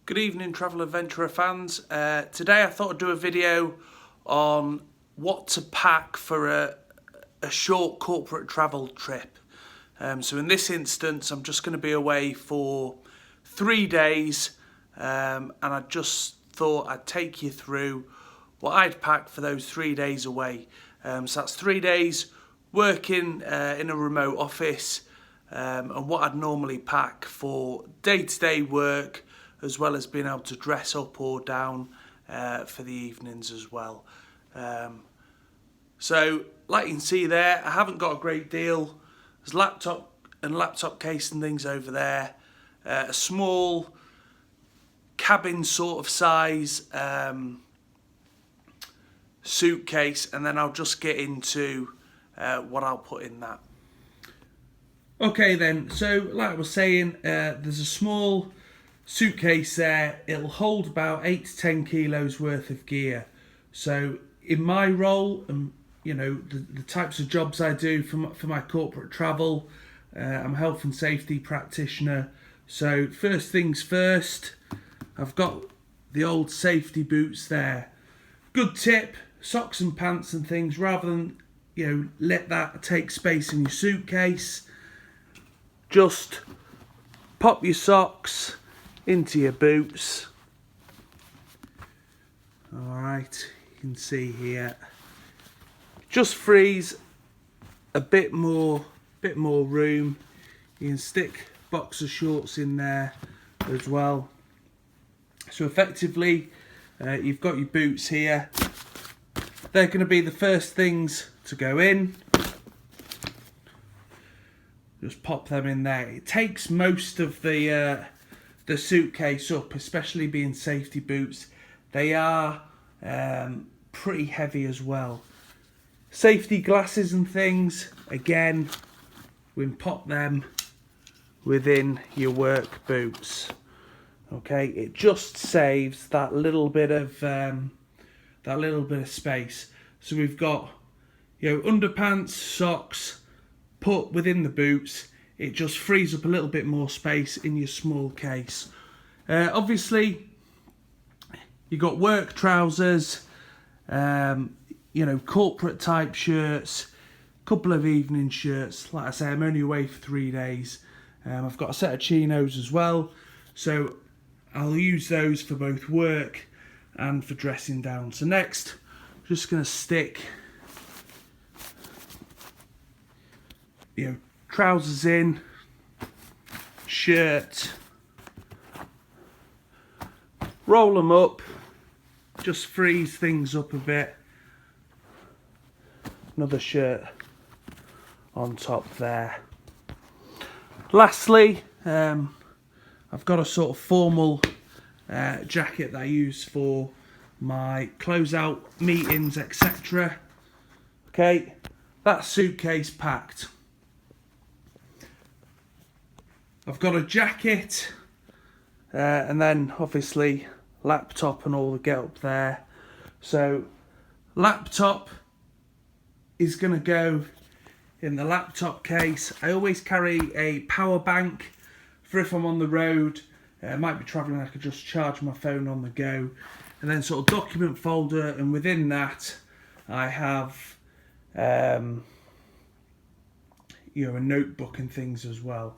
Good evening, Travel Adventurer fans. Today I thought I'd do a video on what to pack for a short corporate travel trip. So in this instance, I'm just going to be away for 3 days, and I just thought I'd take you through what I'd pack for those 3 days away. So that's 3 days working in a remote office, and what I'd normally pack for day-to-day work, as well as being able to dress up or down for the evenings as well. So, like you can see there, I haven't got a great deal. There's laptop case and things over there. A small cabin sort of size suitcase, and then I'll just get into what I'll put in that. Okay then, so like I was saying, there's a small suitcase there. It'll hold about 8 to 10 kilos worth of gear. So in my role, and the types of jobs I do for my corporate travel, I'm a health and safety practitioner. So first things first, I've got the old safety boots there. Good tip, socks and pants and things, rather than let that take space in your suitcase, just pop your socks into your boots. Alright, you can see here, just frees a bit more room. You can stick boxer shorts in there as well. So effectively, you've got your boots here. They're going to be the first things to go in. Just pop them in there. It takes most of the suitcase up, especially being safety boots. They are pretty heavy as well. Safety glasses and things, again, we can pop them within your work boots. Okay, it just saves that little bit of space. So we've got underpants, socks, put within the boots. It just frees up a little bit more space in your small case. Obviously, you've got work trousers, corporate type shirts, couple of evening shirts. Like I say, I'm only away for 3 days. I've got a set of chinos as well, so I'll use those for both work and for dressing down. So next, I'm just going to stick trousers in, shirt, roll them up, just frees things up a bit. Another shirt on top there. Lastly, I've got a sort of formal jacket that I use for my closeout meetings, etc. Okay, that suitcase packed. I've got a jacket, and then obviously laptop and all the get up there. So laptop is going to go in the laptop case. I always carry a power bank for if I'm on the road. I might be travelling, I could just charge my phone on the go. And then sort of document folder, and within that I have a notebook and things as well.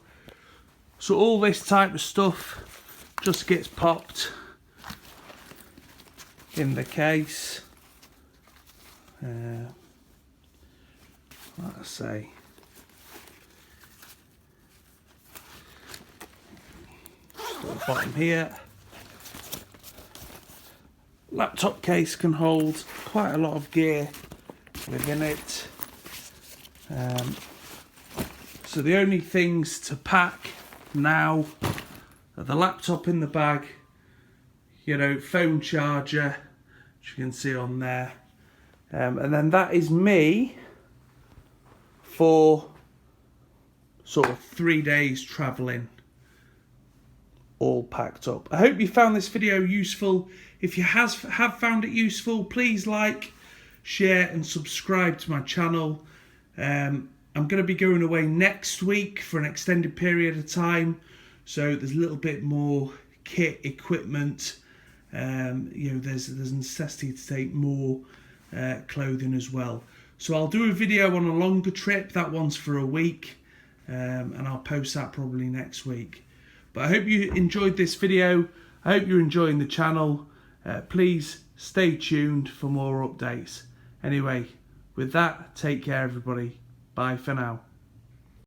So all this type of stuff just gets popped in the case. Like I say, just at the bottom here. Laptop case can hold quite a lot of gear within it. So the only things to pack now are the laptop in the bag, phone charger, which you can see on there, and then that is me for sort of 3 days travelling, all packed up. I hope you found this video useful. If you have found it useful, please like, share and subscribe to my channel. I'm going to be going away next week for an extended period of time, so there's a little bit more kit, equipment. You know, there's a necessity to take more clothing as well. So I'll do a video on a longer trip. That one's for a week, and I'll post that probably next week. But I hope you enjoyed this video. I hope you're enjoying the channel. Please stay tuned for more updates. Anyway, with that, take care everybody. Bye for now.